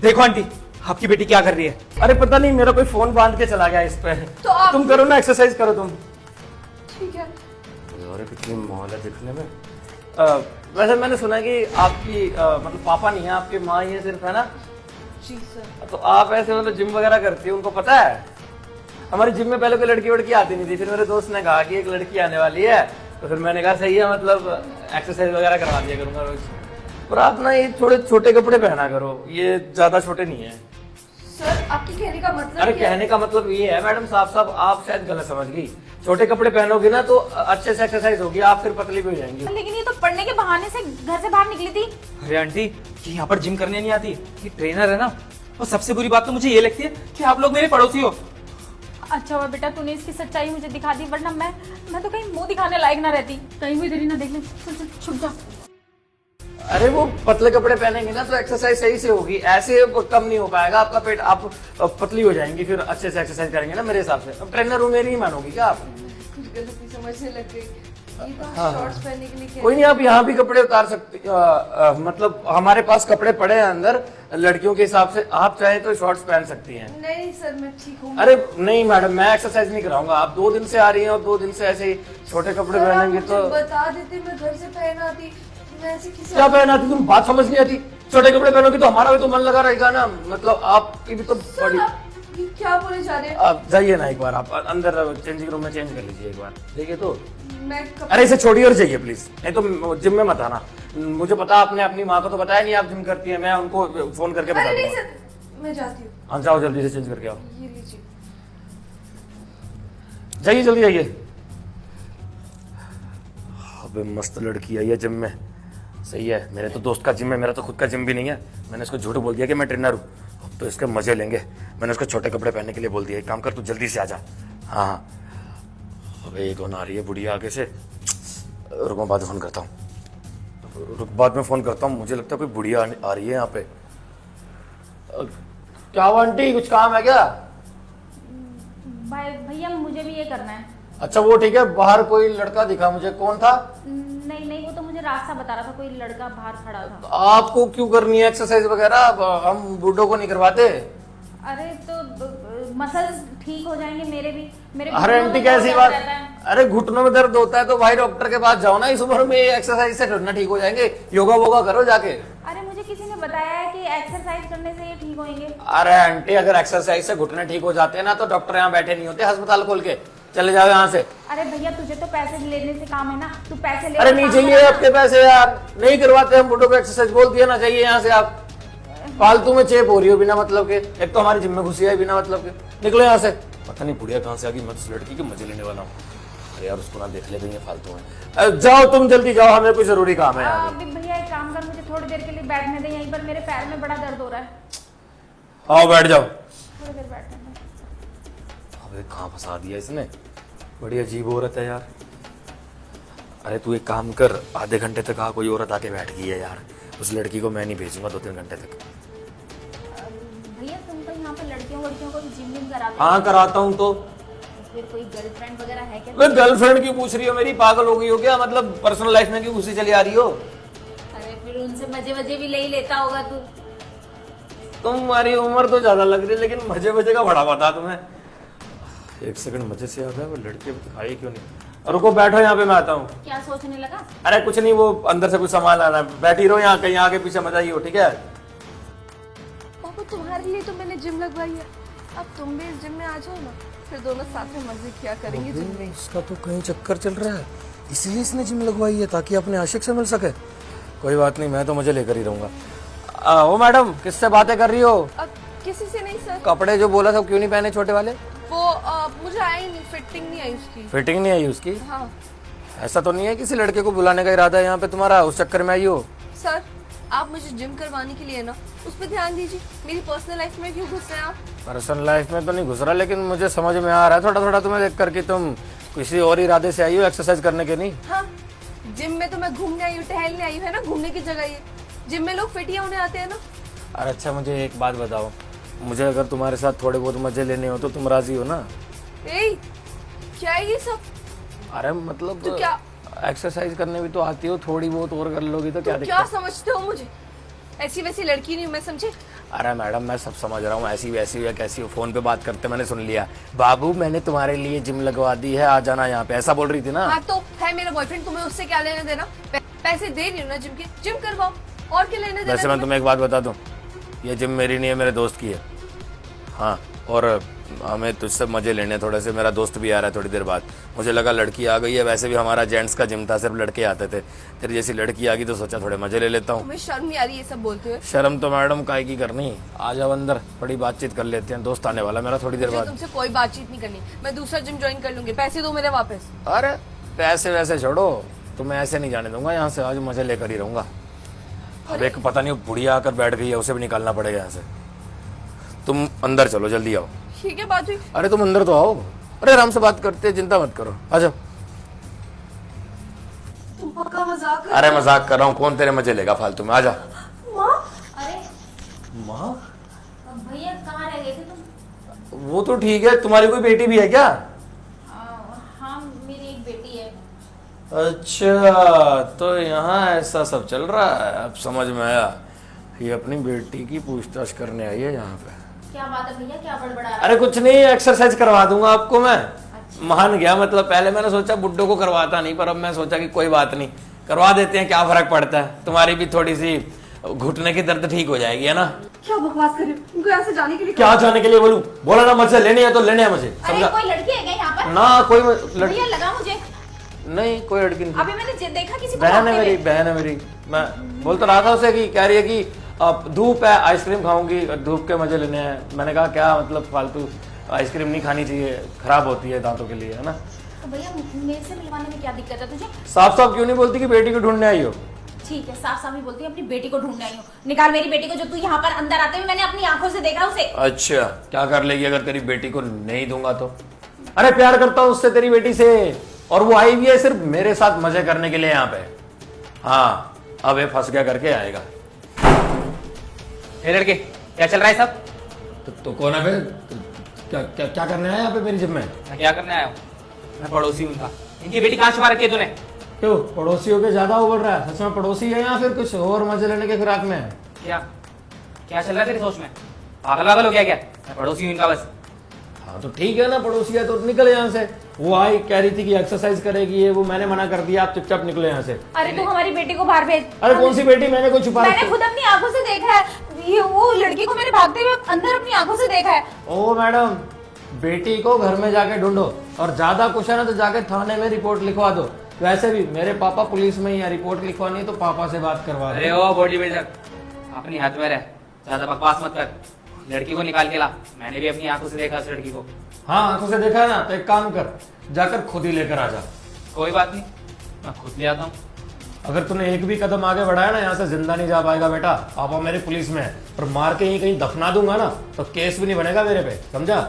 देखो आंटी, आपकी बेटी क्या कर रही है? अरे पता नहीं, मेरा कोई फोन बांध के चला गया इस पे। तो आप तुम करो ना, एक्सरसाइज करो तुम। ठीक है। अरे कितनी मौल है दिखने में। वैसे मैंने सुना है कि आपकी मतलब पापा नहीं है, आपकी माँ ही है सिर्फ, है ना? जी सर। तो आप ऐसे मतलब जिम वगैरह करती हो, उनको पता है? हमारी जिम में पहले कोई लड़की वड़की आती नहीं थी, फिर मेरे दोस्त ने कहा कि एक लड़की आने वाली है, तो फिर मैंने कहा सही है, मतलब एक्सरसाइज वगैरह करवा दिया करूंगा रोज। पर आप ना ये थोड़े छोटे कपड़े पहना करो, ये ज्यादा छोटे नहीं है। सर आपके कहने का मतलब अरे क्या है? कहने का मतलब ये है मैडम, साफ साफ आप शायद गलत समझ गई। छोटे कपड़े पहनोगे ना तो अच्छे से एक्सरसाइज होगी, आप फिर पतली भी हो जाएंगी। लेकिन ये तो पढ़ने के बहाने से घर से बाहर निकली थी। अरे आंटी, ये यहाँ पर जिम करने नहीं आती, ये ट्रेनर है ना। और सबसे बुरी बात तो मुझे ये लगती है कि आप लोग मेरे पड़ोसी हो। अच्छा हुआ बेटा तूने इसकी सच्चाई मुझे दिखा दी, वरना मैं तो कहीं मुंह दिखाने लायक ना रहती। कहीं भी इधर ही ना देख ले। चल चल छुप जा। अरे वो पतले कपड़े पहनेंगे ना तो एक्सरसाइज सही से होगी, ऐसे कम नहीं हो पाएगा आपका पेट, आप पतली हो जाएंगी फिर अच्छे से एक्सरसाइज करेंगे ना मेरे हिसाब से। अब ट्रेनर हूँ, मेरी ही मानोगी क्या आप? कुछ गलती समझने लग गई। ये तो हाँ। शॉर्ट्स पहनने के लिए कह कोई नहीं, आप यहाँ भी कपड़े उतार सकते, मतलब हमारे पास कपड़े पड़े हैं अंदर लड़कियों के हिसाब से, आप चाहे तो शॉर्ट्स पहन सकती हैं। नहीं सर मैं ठीक हूँ। अरे नहीं मैडम, मैं एक्सरसाइज नहीं कराऊंगा। आप 2 दिन से आ रही हैं और 2 दिन से ऐसे ही छोटे कपड़े सर, आप पहनेंगे मुझे तो बता देते, मैं घर से पहन आती। मैं ऐसे किसी क्या पहना थी? तुम बात समझ नहीं आती। छोटे कपड़े पहनोगी तो हमारा भी तो मन लगा रहेगा ना, मतलब आपकी भी तो सर, बड़ी। आप ये क्या बोले जा रहे हैं? आप जाइए ना एक बार, आप अंदर चेंजिंग रूम में चेंज कर लीजिए एक बार, देखिए तो। मैं अरे इसे छोड़िए और जाइए प्लीज, नहीं तो जिम में मत आना। मुझे पता, आपने अपनी माँ को तो बताया नहीं आप जिम करती हैं, मैं उनको फोन करके बता अरे नहीं दूंगा। सर, मैं जाती हूँ। हाँ जाओ, जल्दी से चेंज करके आओ। ये लीजिए। जाइए जल्दी जाइए। अबे मस्त लड़की आई है जिम में, सही है। मेरे तो दोस्त का जिम है, मेरा तो खुद का जिम भी नहीं है। मैंने इसको झूठ बोल दिया कि मैं ट्रेनर हूँ, अब तो इसके मजे लेंगे। मैंने उसको छोटे कपड़े पहनने के लिए बोल दिया। एक काम कर, तू जल्दी से आ जा। हाँ हाँ। अबे ये कौन आ रही है बुढ़िया आगे से? रुक, मैं बाद में फोन करता हूँ। रुक, बाद में फोन करता हूँ। मुझे लगता है कोई बुढ़िया आ रही है यहाँ पे। क्या हुआ आंटी, कुछ काम है क्या? भाई भैया मुझे भी ये करना है। अच्छा वो ठीक है, बाहर कोई लड़का दिखा मुझे, कौन था? नहीं नहीं, वो तो मुझे रास्ता बता रहा था, कोई लड़का बाहर खड़ा था। आपको क्यों करनी है एक्सरसाइज वगैरह? हम बूढ़ों को नहीं करवाते। अरे तो मसल्स ठीक हो जाएंगे मेरे भी। मेरे अरे घुटनों आंटी में कैसी दर्द बात? रहता है। अरे घुटनों में दर्द होता है तो भाई डॉक्टर के पास जाओ ना, इस उम्र में एक्सरसाइज से घुटना ठीक हो जाएंगे। योगा वोगा करो जाके। अरे मुझे किसी ने बताया है कि एक्सरसाइज करने से ये ठीक होंगे। अरे आंटी, अगर एक्सरसाइज से घुटने ठीक हो जाते हैं ना तो डॉक्टर यहाँ बैठे नहीं होते अस्पताल खोल के। चले जाओ यहाँ से। अरे भैया तुझे तो पैसे लेने से काम है ना, तू पैसे ले। अरे नहीं चाहिए आपके पैसे यार, नहीं करवाते हम बूढ़ों को एक्सरसाइज, बोल दिया ना। चाहिए यहाँ से आप। फालतू में चेप हो रही हो बिना मतलब के। एक तो हमारी जिम में घुसी है बिना मतलब के। निकलो यहाँ से। पता नहीं बुढ़िया कहाँ से आ गई, मैं तो लड़की के मजे लेने वाला हूँ। अरे यार उसको ना देख ले गई फालतू में। जाओ तुम जल्दी जाओ, हमें कोई जरूरी काम है यहाँ पे। अभी भैया एक काम कर, मुझे थोड़ी देर के लिए बैठने दे यहीं पर, मेरे पैर में बड़ा दर्द हो रहा है। आओ बैठ जाओ। थोड़ी देर बैठने दे। अबे कहाँ फंसा दिया इसने, बड़ी अजीब औरत है यार। अरे तू एक काम कर, आधे घंटे तक कोई औरत आके बैठ गई है यार। उस लड़की को मैं नहीं भेजूंगा 2-3 घंटे तक। भैया तुम तो यहाँ पे लड़कियों को भी जिम विम कराते हाँ कराता हूँ तो। फिर कोई गर्लफ्रेंड वगैरह है क्या? गर्लफ्रेंड क्यों पूछ रही हो मेरी? पागल हो गई हो क्या? मतलब पर्सनल लाइफ में क्यों घुसी चली आ रही हो? अरे फिर उनसे मजे वजे भी ले ही लेता होगा तू। तुम्हारी उम्र तो ज्यादा लग रही है, लेकिन मजे मजे का बड़ा पता तुम्हें। एक सेकंड, मजे से याद है वो लड़की आई क्यों नहीं? रुको बैठो यहाँ पे, मैं आता हूँ। क्या सोचने लगा? अरे कुछ नहीं, वो अंदर से कुछ सामान लाना है। बैठी रहो यहाँ, कहीं आगे पीछे मत आइए, ठीक है? पापा तुम्हारे लिए तो मैंने जिम लगवाई है, अब तुम भी इस जिम में आ जाओ ना, फिर दोनों साथ में मजे किया करेंगे जिम में। इसका तो कहीं चक्कर चल रहा है, इसलिए इसने जिम लगवाई है ताकि अपने आशिक से मिल सके। कोई बात नहीं, मैं तो मजे लेकर ही रहूंगा। ओ मैडम, किससे बातें कर रही हो? अब किसी से नहीं सर, कपड़े जो बोला था क्यों नहीं पहने छोटे वाले? वो मुझे आई नहीं, फिटिंग नहीं आई उसकी। फिटिंग नहीं आई उसकी? हाँ ऐसा तो नहीं है किसी लड़के को बुलाने का इरादा है यहाँ पे तुम्हारा, उस चक्कर में आई हो? सर, आप मुझे जिम करवाने के लिए ना उस पर ध्यान दीजिए, मेरी पर्सनल लाइफ में क्यों घुस रहे हैं आप? पर्सनल लाइफ में तो नहीं घुस रहा, लेकिन मुझे समझ में आ रहा है थोड़ा थोड़ा तुम्हें देख कर कि तुम किसी और इरादे से आई हो, एक्सरसाइज करने के नहीं। हाँ, जिम में तो मैं घूमने आई हूँ, टहलने आई हूँ, है ना, घूमने की जगह ये। जिम में लोग फिटिया होने आते हैं ना। अरे अच्छा, मुझे एक बात बताओ, मुझे अगर तुम्हारे साथ थोड़े बहुत मजे लेने हो तो तुम राजी हो ना? ए, क्या है ये सब? अरे मतलब तो क्या एक्सरसाइज करने भी तो आती हो, थोड़ी बहुत और कर लोगी तो क्या क्या दिक्कत? समझते हो मुझे? ऐसी वैसी लड़की नहीं हूँ मैं, समझे? अरे मैडम मैं सब समझ रहा हूँ, ऐसी वैसी या कैसी हो, फोन पे बात करते मैंने सुन लिया। बाबू मैंने तुम्हारे लिए जिम लगवा दी है, आ जाना यहाँ पे, ऐसा बोल रही थी ना। हाँ तो है मेरा बॉयफ्रेंड, तुम्हें उससे क्या लेना देना? पैसे दे रही हूँ ना जिम के, जिम करवाओ, और क्या लेना देना? वैसे मैं तुम्हें एक बात बता दूं, ये जिम मेरी नहीं है, मेरे दोस्त की है। हाँ, और हमें तुझसे मजे लेने थोड़े से, मेरा दोस्त भी आ रहा है थोड़ी देर बाद। मुझे लगा लड़की आ गई है, वैसे भी हमारा जेंट्स का जिम था, सिर्फ लड़के आते थे। तेरी जैसी लड़की आ गई तो सोचा थोड़े मजे ले लेता हूँ। तुम्हें शर्म नहीं आ रही ये सब बोलते हुए? शर्म तो मैडम काय की करनी, आ जाओ अंदर, बड़ी बातचीत कर लेते हैं, दोस्त आने वाला मेरा थोड़ी देर मुझे बाद। तुमसे कोई बातचीत नहीं करनी, मैं दूसरा जिम ज्वाइन कर लूंगी, पैसे दो मेरे वापस। अरे पैसे वैसे छोड़ो, तुम्हें ऐसे नहीं जाने दूंगा यहाँ से, आज मजे लेकर ही रहूंगा। अब एक पता नहीं बुढ़िया आकर बैठ गई है, उसे भी निकालना पड़ेगा यहाँ से। तुम अंदर चलो, जल्दी आओ। ठीक है बात हुई। अरे तुम अंदर तो आओ, अरे आराम से बात करते हैं, चिंता मत करो, आ जाओ। तुम पक्का मजाक कर? अरे मजाक कर रहा हूँ, कौन तेरे मजे लेगा फालतू में, आ जा। माँ अरे माँ भैया कहाँ रह गए थे तुम? वो तो ठीक है, तुम्हारी कोई बेटी भी है क्या? हाँ मेरी एक बेटी है। अच्छा, तो यहाँ ऐसा सब चल रहा है, अब समझ में आया। ये अपनी बेटी की पूछताछ करने आई है यहाँ पे। क्या बात है भैया, क्या बड़बड़ा रहा है? अरे कुछ नहीं, एक्सरसाइज करवा दूंगा आपको मैं। मान गया, मतलब पहले मैंने सोचा बुड्ढों को करवाता नहीं, पर अब मैं सोचा कि कोई बात नहीं, करवा देते हैं, क्या फर्क पड़ता है। तुम्हारी भी थोड़ी सी घुटने की दर्द ठीक हो जाएगी, है ना। क्या बकवास कर रहे हो? उनको यहाँ से जाने के लिए क्या जाने के लिए बोलूं? बोला ना मुझसे लेनी है तो लेने है मुझे, अरे समझा कोई लड़की है क्या यहाँ पर? ना? कोई भैया लगा मुझे, नहीं, कोई लड़की नहीं। अभी मैंने देखा किसी को बहन है भागते मेरी, हुए। बहन है मेरी। मैं बोल तो रहा था उसे कि कह रही है कि अब धूप है, आइसक्रीम खाऊंगी, धूप के मजे लेने हैं। मैंने कहा क्या मतलब, फालतू आइसक्रीम नहीं खानी चाहिए, खराब होती है दांतों के लिए, है ना। तो भैया मेरे से मिलवाने में क्या दिक्कत है तुझे? साफ साफ क्यों नहीं बोलती कि बेटी को ढूंढने आई हो? ठीक है, साफ साफ ही बोलती है, अपनी बेटी को ढूंढने आई हूँ। निकाल मेरी बेटी को, जो तू यहाँ पर अंदर आते हुए मैंने अपनी आंखों से देखा उसे। अच्छा, क्या कर लेगी अगर तेरी बेटी को नहीं दूंगा तो? अरे प्यार करता हूँ उससे, तेरी बेटी से, और वो आई भी है सिर्फ मेरे साथ मजे करने के लिए यहाँ पे। हाँ, अब ये फंस गया करके आएगा। ए लड़के, क्या चल रहा है सब? तो कौन है फिर? क्या क्या क्या करने आया यहाँ पे मेरी जिम में? मैं क्या करने आया हूँ? मैं पड़ोसी हूँ इनका। इनकी बेटी कहाँ छुपा रखी है तूने? क्यों, पड़ोसियों के ज्यादा उबल रहा है? सच में पड़ोसी है या फिर कुछ और मजे लेने के फिराक में है? क्या क्या चल रहा है तेरी सोच में? पागल वागल हो गया क्या? मैं पड़ोसी हूँ इनका बस। हाँ तो ठीक है ना, पड़ोसी है तो निकले यहाँ से। वो आई, कह रही थी कि एक्सरसाइज करेगी, ये वो, मैंने मना कर दिया, आप चुपचाप निकले यहाँ से। अरे तू हमारी बेटी को बाहर भेज। अरे कौन सी बेटी, मैंने कोई छुपा मैंने रखी? खुद अपनी आंखों से देखा है, ये वो लड़की को मैंने भागते हुए अंदर अपनी आंखों से देखा है। ओ मैडम, बेटी को घर में जाके ढूंढो, और ज्यादा कुछ है ना तो जाके थाने में रिपोर्ट लिखवा दो। वैसे भी मेरे पापा पुलिस में ही है, रिपोर्ट लिखवानी है तो पापा से बात करवा अरे दो। ओ बॉडी बिल्डर, अपनी हाथ में रह, ज्यादा बकवास मत कर। लड़की को निकाल के ला, मैंने भी अपनी आंखों से देखा उस लड़की को। हाँ आंखों से देखा है ना, तो एक काम कर, जाकर खुद ही लेकर आ जा। कोई बात नहीं, मैं खुद ले आता हूँ। अगर तूने एक भी कदम आगे बढ़ाया ना, यहाँ से जिंदा नहीं जा पाएगा बेटा। पापा मेरे पुलिस में है, और मार के यहीं कहीं दफना दूंगा ना तो केस भी नहीं बनेगा मेरे पे, समझा।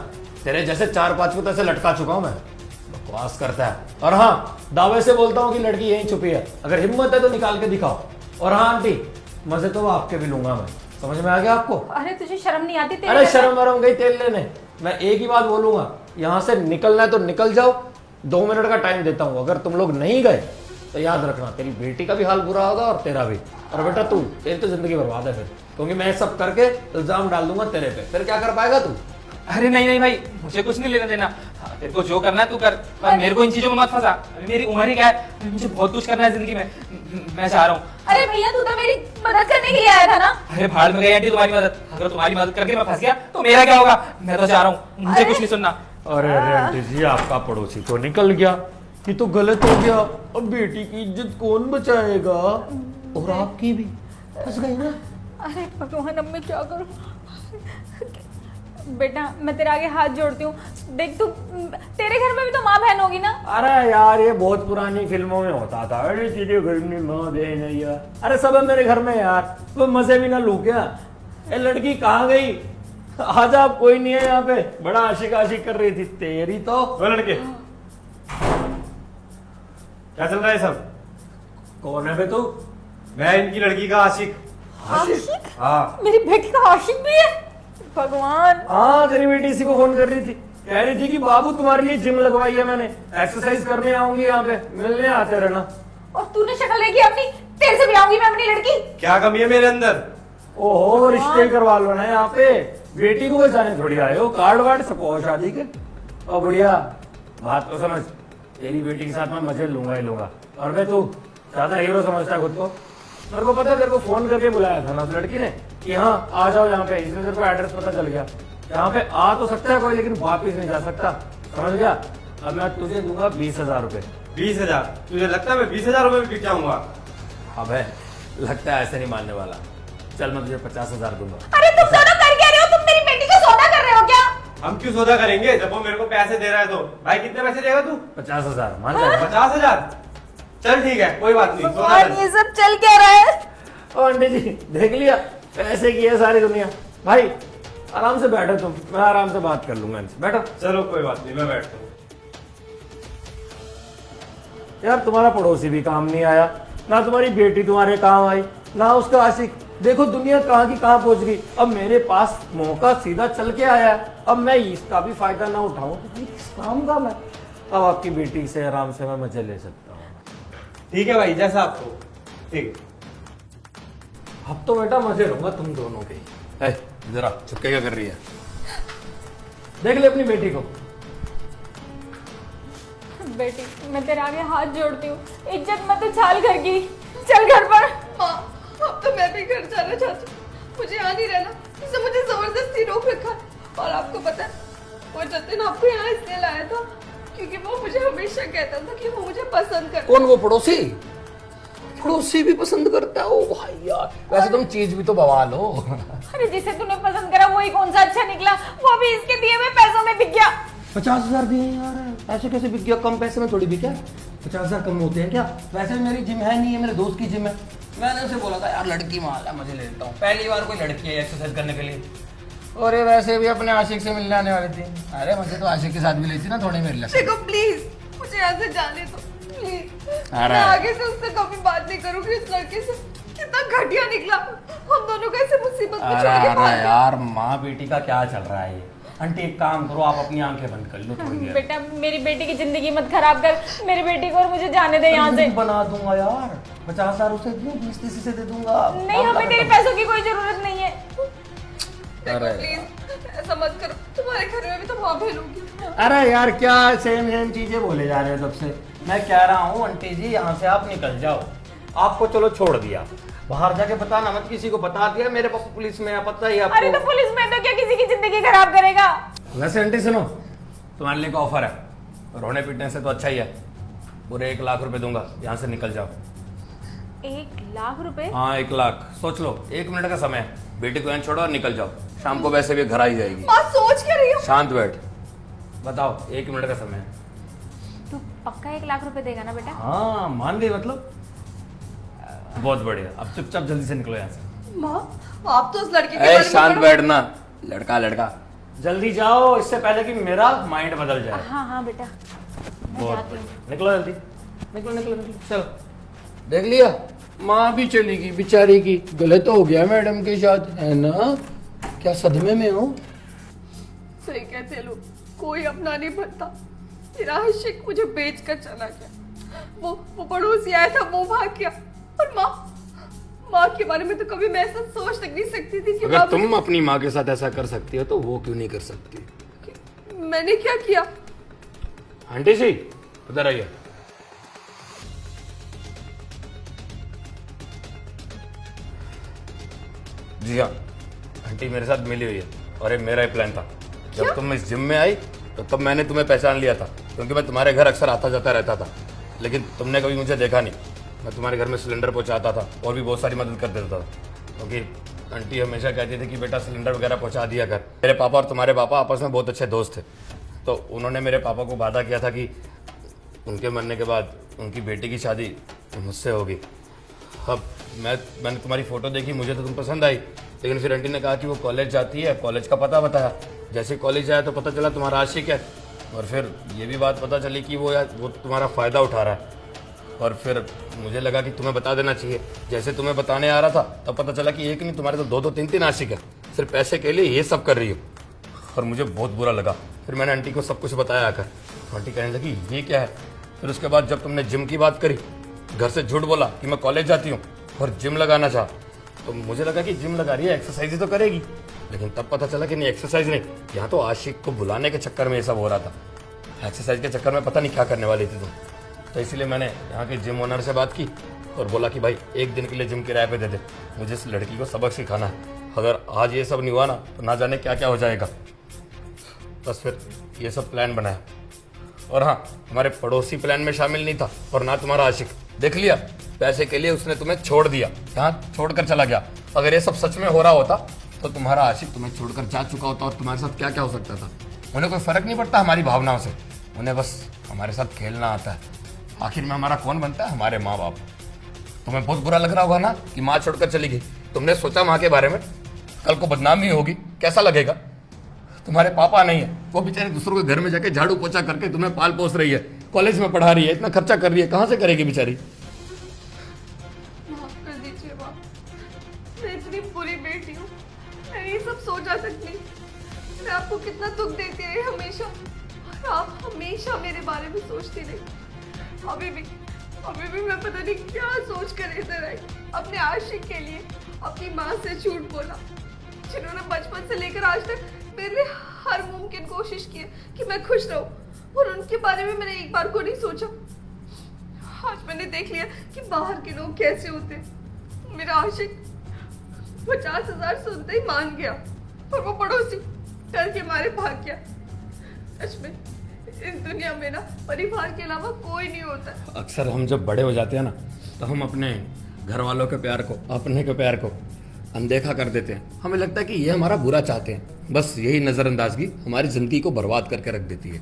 तेरे जैसे 4-5 को तैसे लटका चुका हूं मैं। बकवास करता है। और हाँ, दावे से बोलता हूँ कि लड़की यहीं छुपी है, अगर हिम्मत है तो निकाल के दिखाओ। और हाँ आंटी, मजे तो आपके भी लूंगा मैं, समझ में आ गया आपको? अरे तुझे शर्म नहीं आती? तेरे अरे घर में- शर्म वरम गई तेल लेने। मैं एक ही बात बोलूंगा, यहाँ से निकलना है तो निकल जाओ, 2 मिनट का टाइम देता हूँ। अगर तुम लोग नहीं गए तो याद रखना, तेरी बेटी का भी हाल बुरा होगा और तेरा भी। और बेटा तू, तेरी तो जिंदगी बर्बाद है फिर, क्योंकि मैं सब करके इल्जाम डाल दूंगा तेरे पे, फिर क्या कर पाएगा तू? अरे नहीं नहीं भाई, मुझे कुछ नहीं लेना देना। तेरे को जो करना है तू कर, पर मेरे को इन चीजों में मत फंसा। अभी मेरी उम्र ही क्या है, मुझे बहुत कुछ करना है जिंदगी में। मैं चाह रहा हूँ। अरे भैया, तू तो मेरी मदद करने के लिए आया था ना? अरे भाड़ में गई आंटी तुम्हारी मदद। अगर तुम्हारी मदद करके मैं फंस गया तो मेरा क्या होगा? मैं तो चाह रहा हूँ, मुझे कुछ नहीं सुनना। अरे अरे आंटी जी, आपका पड़ोसी तो निकल गया, ये तो गलत हो गया। अब बेटी की इज्जत कौन बचाएगा? और आपकी भी फंस गई ना। अरे भगवान, अब मैं क्या करूं? बेटा मैं तेरे आगे हाथ जोड़ती हूँ, देख तू, तेरे घर में भी तो माँ बहन होगी ना? अरे यार, ये बहुत पुरानी फिल्मों में होता था, अरे तेरे घर में माँ बहन है यार। अरे सब है मेरे घर में यार, तो मजे भी ना लू क्या? ये लड़की कहाँ गई? आज आप कोई नहीं है यहाँ पे, बड़ा आशिक आशिक कर रही थी तेरी तो। वो लड़के, क्या चल रहा है सब? कौन है बे तू? मैं इनकी लड़की का आशिक। आशिक? हाँ, मेरी बेटी का आशिक भी है? भगवान। हाँ, तेरी बेटी इसी को फोन कर रही थी, कह रही थी कि बाबू तुम्हारे लिए जिम लगवाई है मैंने, एक्सरसाइज करने आऊंगी यहाँ पे, मिलने आते रहना। और तूने शक्ल देखी अपनी? तेरे से भी आऊंगी मैं अपनी लड़की। क्या कमी है मेरे अंदर? ओहो रिश्ते करवा लो ना यहाँ पे, बेटी को बचाने थोड़ी आए हो, कार्ड वार्ड सको शादी के। ओ बुढ़िया बात तो समझ, तेरी बेटी के साथ मैं मजे लूंगा ही लूंगा। और मैं तू ज्यादा हीरो समझता है खुद को। मेरे को पता है, तेरे को फोन करके बुलाया था ना उस लड़की ने कि हाँ आ जाओ यहाँ पे, इसलिए तेरे को एड्रेस पता चल गया। यहाँ पे आ तो सकता है कोई, लेकिन वापिस नहीं जा सकता, समझ गया। अब मैं तुझे दूंगा 20,000 रुपए। 20,000? तुझे लगता है मैं 20,000 रुपए में बिक जाऊंगा? अबे लगता है ऐसे नहीं मानने वाला। चल मैं तुझे 50,000 दूंगा। अरे तुम दोनों कर क्या रहे हो? तुम मेरी बेटी का सौदा कर रहे हो क्या? हम क्यों सौदा करेंगे जब वो मेरे को पैसे दे रहा है तो? भाई कितने पैसे देगा तू? 50,000 मान जाएगा? 50,000? चल ठीक है, कोई बात नहीं, सौदा और कर। ये सब चल क्या रहा है? ओ आंटी जी देख लिया, पैसे की है सारी दुनिया। भाई आराम से बैठो तुम, मैं आराम से बात कर लूंगा इनसे, बैठो। चलो कोई बात नहीं, मैं बैठता हूँ। यार तुम्हारा पड़ोसी भी काम नहीं आया, ना तुम्हारी बेटी तुम्हारे काम आई, ना उसका आशिक। देखो दुनिया कहाँ की कहाँ पहुंच गई। अब मेरे पास मौका सीधा चल के आया है, अब मैं इसका भी फायदा ना उठाऊं तो भाई किस काम का मैं। अब आपकी बेटी से आराम से मैं मजे ले सकता हूँ। ठीक है भाई, जैसा आपको ठीक है। अब तो बेटा मजे लूंगा तुम दोनों के। जरा चुपके क्या कर रही है, देख ले अपनी बेटी को। बेटी मैं तेरे आगे हाथ जोड़ती हूँ, इज्जत मत उछाल घर की, चल घर पर। माँ अब तो मैं भी घर जाना चाहती हूँ, मुझे यहाँ नहीं रहना, इसे मुझे जबरदस्ती रोक रखा। और आपको पता है वो जतिन आपको यहाँ इसलिए लाया था क्योंकि वो मुझे हमेशा कहता था कि वो मुझे पसंद करता। कौन वो पड़ोसी? पड़ोसी भी पसंद करता है? ओ भाई यार, वैसे तुम चीज भी तो बवाल हो। अरे जिसे तूने पसंद करा वही कौन सा अच्छा निकला, वो भी इसके दिए हुए पैसों में बिक गया। 50,000 दिए यार, ऐसे कैसे बिक गया? कम पैसे में थोड़ी बिका। 50,000 कम होते हैं क्या? वैसे भी मेरी जिम है नहीं है, मेरे दोस्त की जिम है। मैंने उसे बोला था यार लड़की माल है, मुझे ले लेता हूँ। पहली बार कोई लड़की है एक्सरसाइज करने के लिए, और ये वैसे भी अपने आशिक से मिलने आने वाली थी। अरे मुझे तो आशिक के साथ भी लेती ना थोड़ी मेरे लिए। देखो प्लीज मुझे यहाँ से जाने दो प्लीज, अरे। मैं आगे से उससे कभी बात नहीं करूंगी। इस लड़के से कितना घटिया निकला, हम दोनों को ऐसे मुसीबत में छोड़ के अरे भाग गए। यार माँ बेटी का क्या चल रहा है ये? आंटी एक काम करो, आप अपनी आंखें बंद कर लो थोड़ी देर। बेटा मेरी बेटी की जिंदगी मत खराब कर, मेरी बेटी को और मुझे जाने दे यहाँ से। बना दूंगा यार, 50,000 उसे दूं, 20 से दे दूंगा। नहीं हमें तेरे पैसों की कोई जरूरत नहीं है। अरे प्लीज ऐसा मत करो, तुम्हारे घर में भी तो माँ भेजूंगी। अरे यार क्या सेम चीजें बोले जा रहे हो तब से। मैं कह रहा हूँ आंटी जी यहाँ से आप निकल जाओ। आपको चलो छोड़ दिया, बाहर जाके बताना मत किसी को। बता दिया मेरे पापा पुलिस में है, पता ही आपको। अरे तो पुलिस में तो क्या किसी की जिंदगी खराब करेगा। वैसे आंटी सुनो, तुम्हारे लिए एक ऑफर है, रोने पीटने से तो अच्छा ही है। पूरे 1 लाख रुपए दूंगा, यहाँ से निकल जाओ। 1 लाख रुपए? हाँ 1 लाख, सोच लो, 1 मिनट का समय है। बेटी को यहाँ छोड़ो और निकल जाओ, शाम को वैसे भी घर आ ही जाएगी। माँ सोच क्या रही हो? शांत बैठ, बताओ 1 मिनट का समय है। तू पक्का 1 लाख रुपए देगा ना बेटा? हाँ मान गई मतलब? बहुत बढ़िया, अब चुपचाप जल्दी से निकलो यहाँ से। माँ आप तो उस लड़के के बारे में शांत पढ़ो। बैठना, लड़का लड़का। जल्दी जाओ इससे पहले कि मेरा माइंड बदल जाए। हाँ हाँ बेटा मैं बहुत जाती हूँ। बढ़िया, निकलो जल्दी, निकलो निकलो निकलो। चलो देख लिया, माँ भी चली गई बेचारी की। गलत हो गया मैडम के साथ, है ना? क्या सदमे में हो? सही कहते हैं लोग, कोई अपना नहीं बनता। तेरा आशिक मुझे बेच कर चला गया, वो पड़ोसी आया था वो भाग गया। और माँ के बारे में तो कभी मैं ऐसा सोच तक नहीं सकती थी कि अगर माँ तुम अपनी माँ के साथ ऐसा कर सकती हो तो वो क्यों नहीं कर सकती? मैंने क्या किया? आंटी जी उधर आइए। जी हाँ, आंटी मेरे साथ मिली हुई है और ये मेरा ही प्लान था। जब तुम इस जिम में आई तो तब मैंने तुम्हें पहचान लिया था, क्योंकि मैं तुम्हारे घर अक्सर आता जाता रहता था, लेकिन तुमने कभी मुझे देखा नहीं। मैं तुम्हारे घर में सिलेंडर पहुंचाता था और भी बहुत सारी मदद कर देता था, क्योंकि आंटी हमेशा कहती थी कि बेटा सिलेंडर वगैरह पहुंचा दिया कर। मेरे पापा और तुम्हारे पापा आपस में बहुत अच्छे दोस्त थे, तो उन्होंने मेरे पापा को वादा किया था कि उनके मरने के बाद उनकी बेटी की शादी मुझसे होगी। अब मैंने तुम्हारी फ़ोटो देखी, मुझे तो तुम पसंद आई, लेकिन फिर आंटी ने कहा कि वो कॉलेज जाती है, कॉलेज का पता बताया। जैसे कॉलेज आया तो पता चला तुम्हारा आशिक है, और फिर ये भी बात पता चली कि वो तुम्हारा फ़ायदा उठा रहा है। और फिर मुझे लगा कि तुम्हें बता देना चाहिए। जैसे तुम्हें बताने आ रहा था तब पता चला कि एक नहीं तुम्हारे तो 2-2 3-3 आशिक है, सिर्फ पैसे के लिए ये सब कर रही हो। और मुझे बहुत बुरा लगा। फिर मैंने आंटी को सब कुछ बताया आकर, तो आंटी कहने लगी ये क्या है। फिर उसके बाद जब तुमने जिम की बात करी, घर से झूठ बोला कि मैं कॉलेज जाती हूँ और जिम लगाना चाहा, तो मुझे लगा कि जिम लगा रही है, एक्सरसाइज तो करेगी, लेकिन तब पता चला कि नहीं, एक्सरसाइज नहीं, यहाँ तो आशिक को बुलाने के चक्कर में ये सब हो रहा था। एक्सरसाइज के चक्कर में पता नहीं क्या करने वाली थी तुम। तो इसीलिए मैंने यहाँ के जिम ओनर से बात की और बोला कि भाई एक दिन के लिए जिम किराए पे दे दे, मुझे इस लड़की को सबक सिखाना है। अगर आज ये सब नहीं हुआ ना तो ना जाने क्या क्या हो जाएगा। बस फिर ये सब प्लान बनाया। और हाँ, हमारे पड़ोसी प्लान में शामिल नहीं था और ना तुम्हारा आशिक। देख लिया, पैसे के लिए उसने तुम्हें छोड़ दिया, यहाँ छोड़कर चला गया। अगर ये सब सच में हो रहा होता तो तुम्हारा आशिक तुम्हें छोड़कर जा चुका होता और तुम्हारे साथ क्या क्या हो सकता था। उन्हें कोई फर्क नहीं पड़ता हमारी भावनाओं से, उन्हें बस हमारे साथ खेलना आता है। आखिर में हमारा कौन बनता है? हमारे माँ बाप। तुम्हें बहुत बुरा लग रहा होगा ना कि माँ छोड़कर चली गई। तुमने सोचा माँ के बारे में? कल को बदनामी होगी, कैसा लगेगा? तुम्हारे पापा नहीं है, वो बेचारे दूसरों के घर में जाके झाड़ू पोछा करके तुम्हें पाल पोस रही है, कॉलेज में पढ़ा रही है, इतना खर्चा कर रही है, कहाँ से करेगी बेचारी? माफ कर दीजिए माँ, मैं इतनी बुरी बेटी हूँ, मैं ये सब सोचा सकती। मैं आपको कितना दुख देती रही हमेशा, और आप हमेशा मेरे बारे में सोचती रही। अभी भी मैं पता नहीं क्या सोच कर इधर आई। अपने आशिक के लिए अपनी माँ से झूठ बोला, जिन्होंने बचपन से लेकर आज तक मेरे लिए हर मुमकिन कोशिश की है कि मैं खुश रहूं, और उनके बारे में मैंने एक बार को नहीं सोचा। आज मैंने देख लिया कि बाहर के लोग कैसे होते हैं। मेरा आशिक 50,000 सुनते ही मान गया, और वो पड़ोसी डर के मारे भाग गया। सच में इस दुनिया में ना परिवार के अलावा कोई नहीं होता। अक्सर हम जब बड़े हो जाते हैं ना तो हम अपने घर वालों के प्यार को, अपने के प्यार को अनदेखा कर देते हैं। हमें लगता है कि ये हमारा बुरा चाहते हैं। बस यही नज़रअंदाजगी हमारी ज़िंदगी को बर्बाद करके रख देती है।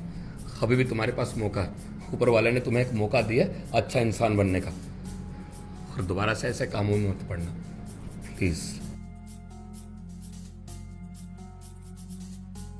अभी भी तुम्हारे पास मौका है, ऊपर वाले ने तुम्हें एक मौका दिया अच्छा इंसान बनने का, और दोबारा से ऐसे कामों में मत पड़ना प्लीज़।